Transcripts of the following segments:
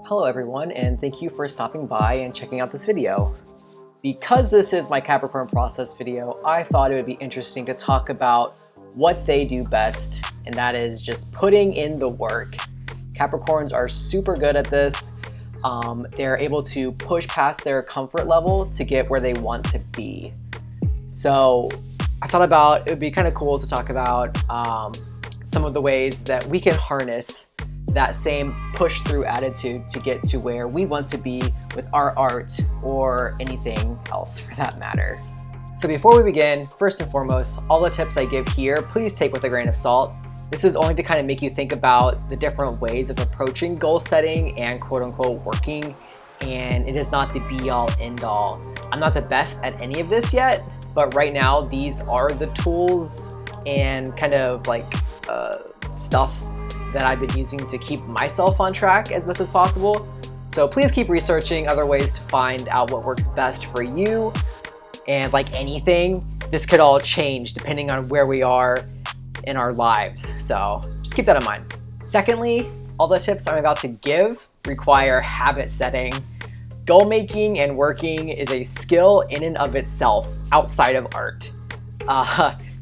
Hello everyone, and thank you for stopping by and checking out this video. Because this is my Capricorn process video, I thought it would be interesting to talk about what they do best, and that is just putting in the work. Capricorns are super good at this. They're able to push past their comfort level to get where they want to be. So I thought about it would be kind of cool to talk about some of the ways that we can harness that same push through attitude to get to where we want to be with our art or anything else for that matter. So before we begin, first and foremost, all the tips I give here, please take with a grain of salt. This is only to kind of make you think about the different ways of approaching goal setting and quote unquote working, and it is not the be all end all. I'm not the best at any of this yet, but right now these are the tools and kind of like stuff that I've been using to keep myself on track as best as possible. So please keep researching other ways to find out what works best for you. And like anything, this could all change depending on where we are in our lives. So just keep that in mind. Secondly, all the tips I'm about to give require habit setting. Goal making and working is a skill in and of itself outside of art.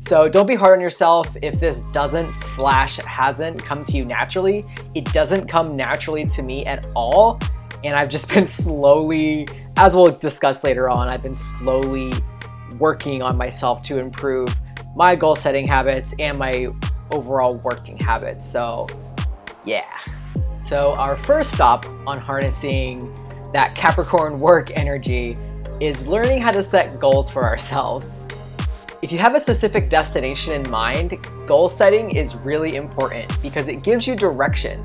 So don't be hard on yourself if this hasn't come to you naturally. It doesn't come naturally to me at all. And I've just been slowly, as we'll discuss later on, I've been slowly working on myself to improve my goal setting habits and my overall working habits. So yeah. So our first stop on harnessing that Capricorn work energy is learning how to set goals for ourselves. If you have a specific destination in mind, goal setting is really important because it gives you direction.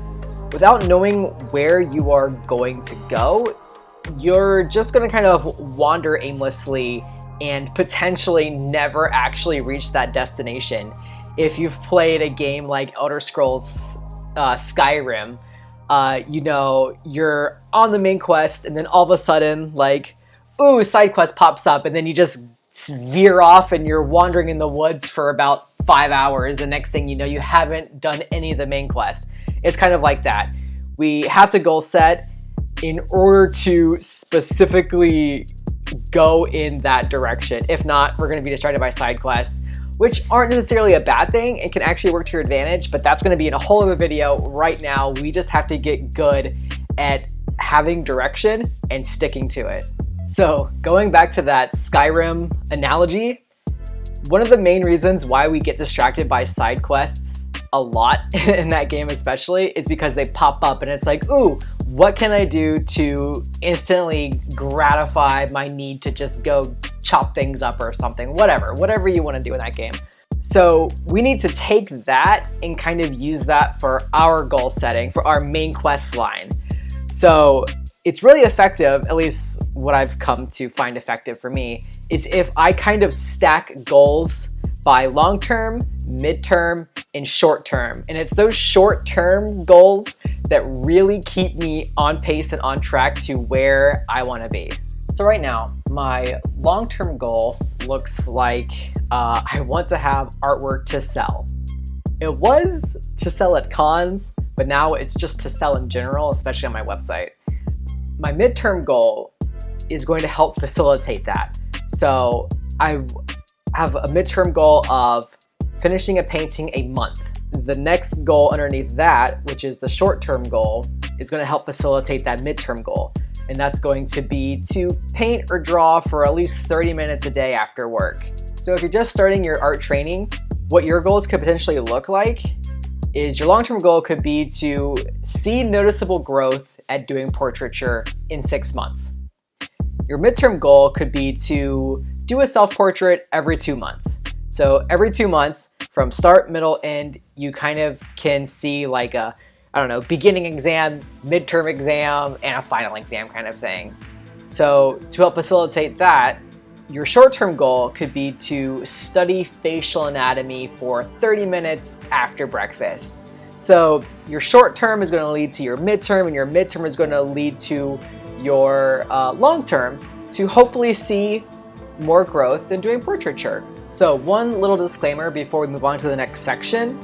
Without knowing where you are going to go, you're just going to kind of wander aimlessly and potentially never actually reach that destination. If you've played a game like Elder Scrolls Skyrim, you know, you're on the main quest and then all of a sudden, like, ooh, side quest pops up and then you just veer off and you're wandering in the woods for about 5 hours. The next thing you know, you haven't done any of the main quest. It's kind of like that. We have to goal set in order to specifically go in that direction. If not, we're going to be distracted by side quests, which aren't necessarily a bad thing and can actually work to your advantage, but that's going to be in a whole other video. Right now, we just have to get good at having direction and sticking to it. So going back to that Skyrim analogy, one of the main reasons why we get distracted by side quests a lot in that game especially is because they pop up and it's like, ooh, what can I do to instantly gratify my need to just go chop things up or something, whatever you want to do in that game. So we need to take that and kind of use that for our goal setting, for our main quest line. So it's really effective, at least what I've come to find effective for me, is if I kind of stack goals by long-term, mid-term, and short-term. And it's those short-term goals that really keep me on pace and on track to where I want to be. So right now, my long-term goal looks like I want to have artwork to sell. It was to sell at cons, but now it's just to sell in general, especially on my website. My midterm goal is going to help facilitate that. So I have a midterm goal of finishing a painting a month. The next goal underneath that, which is the short-term goal, is going to help facilitate that midterm goal. And that's going to be to paint or draw for at least 30 minutes a day after work. So if you're just starting your art training, what your goals could potentially look like is your long-term goal could be to see noticeable growth at doing portraiture in 6 months. Your midterm goal could be to do a self-portrait every 2 months. So every 2 months, from start, middle, end, you kind of can see like a, I don't know, beginning exam, midterm exam, and a final exam kind of thing. So to help facilitate that, your short-term goal could be to study facial anatomy for 30 minutes after breakfast. So your short term is going to lead to your midterm, and your midterm is going to lead to your long term to hopefully see more growth than doing portraiture. So one little disclaimer before we move on to the next section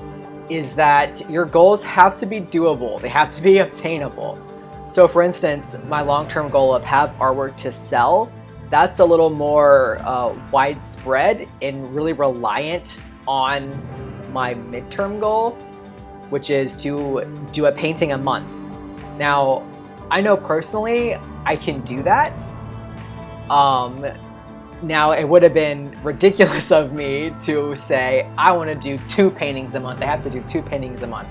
is that your goals have to be doable. They have to be obtainable. So for instance, my long-term goal of have artwork to sell, that's a little more widespread and really reliant on my midterm goal, which is to do a painting a month. Now, I know personally I can do that. Now, it would have been ridiculous of me to say, I want to do 2 paintings a month. I have to do 2 paintings a month.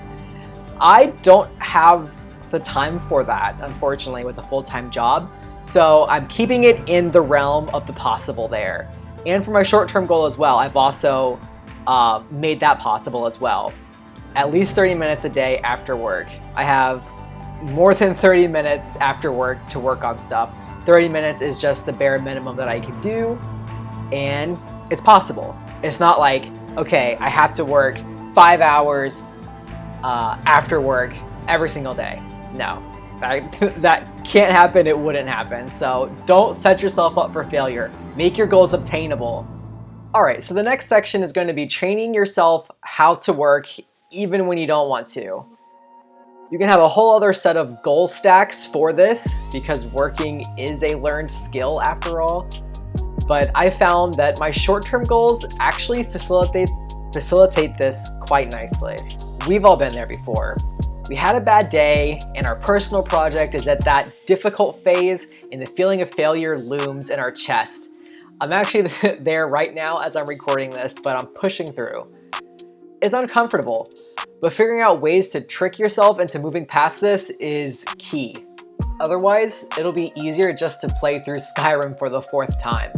I don't have the time for that, unfortunately, with a full-time job. So I'm keeping it in the realm of the possible there. And for my short-term goal as well, I've also made that possible as well. At least 30 minutes a day after work. I have more than 30 minutes after work to work on stuff. 30 minutes is just the bare minimum that I can do, and it's possible. It's not like, okay, I have to work 5 hours after work every single day. No, that can't happen. It wouldn't happen. So don't set yourself up for failure. Make your goals obtainable. All right, so the next section is going to be training yourself how to work even when you don't want to. You can have a whole other set of goal stacks for this because working is a learned skill after all. But I found that my short-term goals actually facilitate this quite nicely. We've all been there before. We had a bad day and our personal project is at that difficult phase and the feeling of failure looms in our chest. I'm actually there right now as I'm recording this, but I'm pushing through. It's uncomfortable, but figuring out ways to trick yourself into moving past this is key. Otherwise, it'll be easier just to play through Skyrim for the 4th time.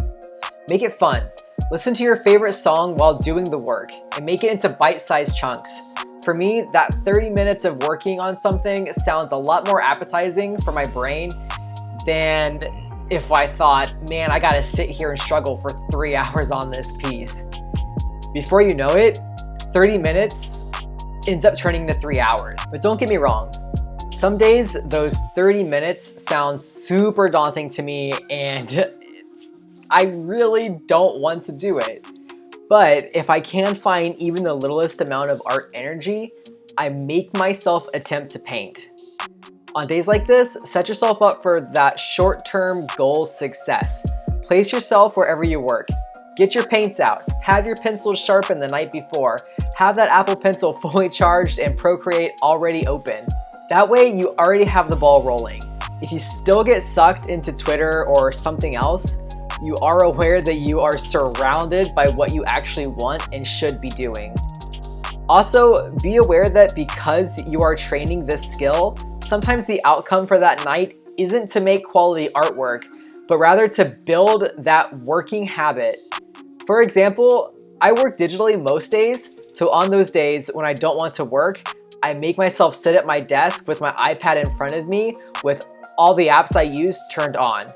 Make it fun. Listen to your favorite song while doing the work and make it into bite-sized chunks. For me, that 30 minutes of working on something sounds a lot more appetizing for my brain than if I thought, man, I gotta sit here and struggle for 3 hours on this piece. Before you know it, 30 minutes ends up turning into 3 hours. But don't get me wrong, some days those 30 minutes sound super daunting to me and I really don't want to do it. But if I can find even the littlest amount of art energy, I make myself attempt to paint. On days like this, set yourself up for that short-term goal success. Place yourself wherever you work. Get your paints out. Have your pencils sharpened the night before. Have that Apple Pencil fully charged and Procreate already open. That way you already have the ball rolling. If you still get sucked into Twitter or something else, you are aware that you are surrounded by what you actually want and should be doing. Also, be aware that because you are training this skill, sometimes the outcome for that night isn't to make quality artwork, but rather to build that working habit. For example, I work digitally most days, so on those days when I don't want to work, I make myself sit at my desk with my iPad in front of me with all the apps I use turned on.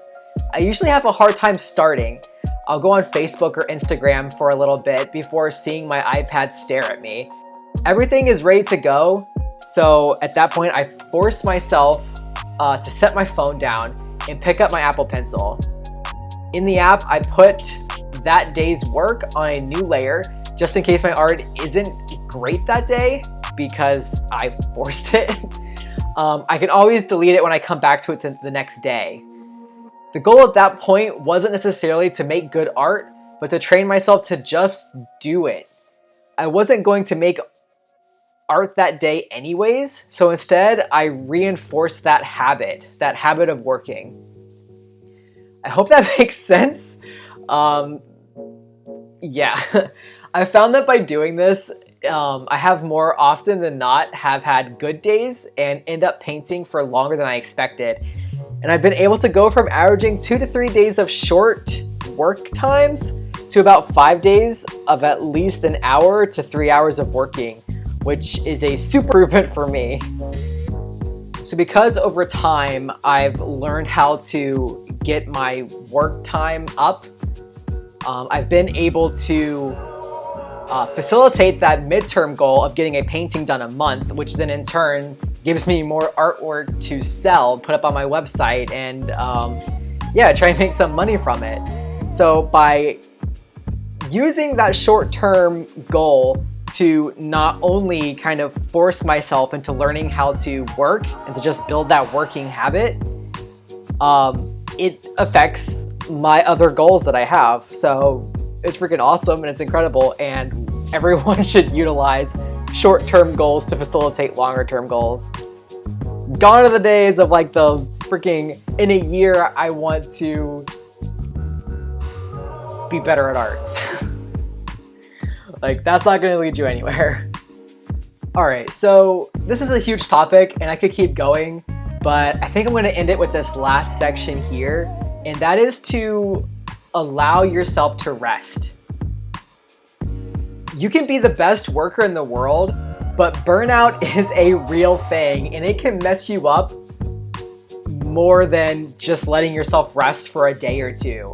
I usually have a hard time starting. I'll go on Facebook or Instagram for a little bit before seeing my iPad stare at me. Everything is ready to go, so at that point I force myself to set my phone down and pick up my Apple Pencil. In the app, I put that day's work on a new layer just in case my art isn't great that day because I forced it. I can always delete it when I come back to it the next day. The goal at that point wasn't necessarily to make good art, but to train myself to just do it. I wasn't going to make art that day anyways, so instead I reinforced that habit of working. I hope that makes sense. Yeah, I found that by doing this, I have more often than not have had good days and end up painting for longer than I expected. And I've been able to go from averaging 2 to 3 days of short work times to about 5 days of at least an hour to 3 hours of working, which is a super improvement for me. So because over time I've learned how to get my work time up, I've been able to facilitate that midterm goal of getting a painting done a month, which then in turn gives me more artwork to sell, put up on my website, and yeah, try and make some money from it. So by using that short-term goal to not only kind of force myself into learning how to work and to just build that working habit, it affects my other goals that I have. So it's freaking awesome and it's incredible, and everyone should utilize short-term goals to facilitate longer-term goals. Gone are the days of like the freaking, in a year I want to be better at art. Like, that's not going to lead you anywhere. Alright, so this is a huge topic and I could keep going, but I think I'm going to end it with this last section here, and that is to allow yourself to rest. You can be the best worker in the world, but burnout is a real thing, and it can mess you up more than just letting yourself rest for a day or two.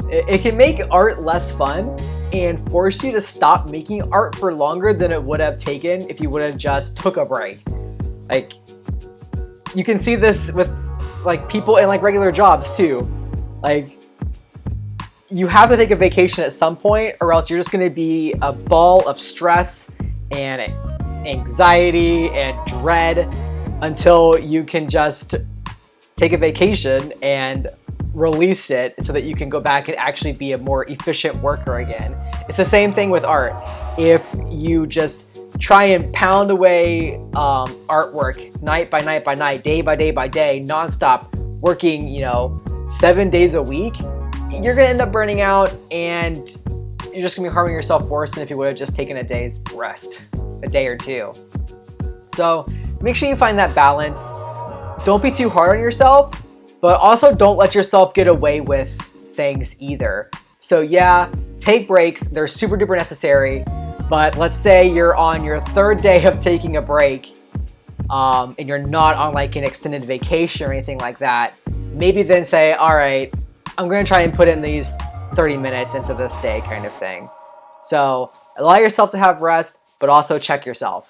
It can make art less fun and force you to stop making art for longer than it would have taken if you would have just took a break. Like, you can see this with like people in like regular jobs too. Like, you have to take a vacation at some point, or else you're just going to be a ball of stress and anxiety and dread until you can just take a vacation and release it so that you can go back and actually be a more efficient worker again. It's the same thing with art. If you just try and pound away artwork night by night by night, day by day by day, nonstop, working, 7 days a week, you're gonna end up burning out, and you're just gonna be harming yourself worse than if you would have just taken a day's rest, a day or two. So make sure you find that balance. Don't be too hard on yourself, but also don't let yourself get away with things either. So yeah, take breaks, they're super duper necessary, but let's say you're on your third day of taking a break, and you're not on like an extended vacation or anything like that. Maybe then say, all right, I'm going to try and put in these 30 minutes into this day kind of thing. So allow yourself to have rest, but also check yourself.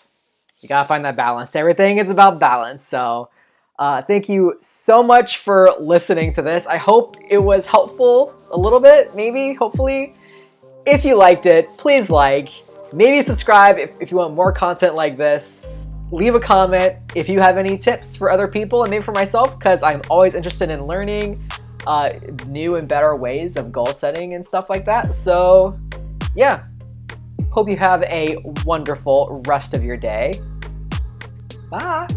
You got to find that balance. Everything is about balance. So thank you so much for listening to this. I hope it was helpful a little bit, maybe, hopefully. If you liked it, please like, maybe subscribe if you want more content like this. Leave a comment if you have any tips for other people and maybe for myself, because I'm always interested in learning new and better ways of goal setting and stuff like that. So yeah, hope you have a wonderful rest of your day. Bye.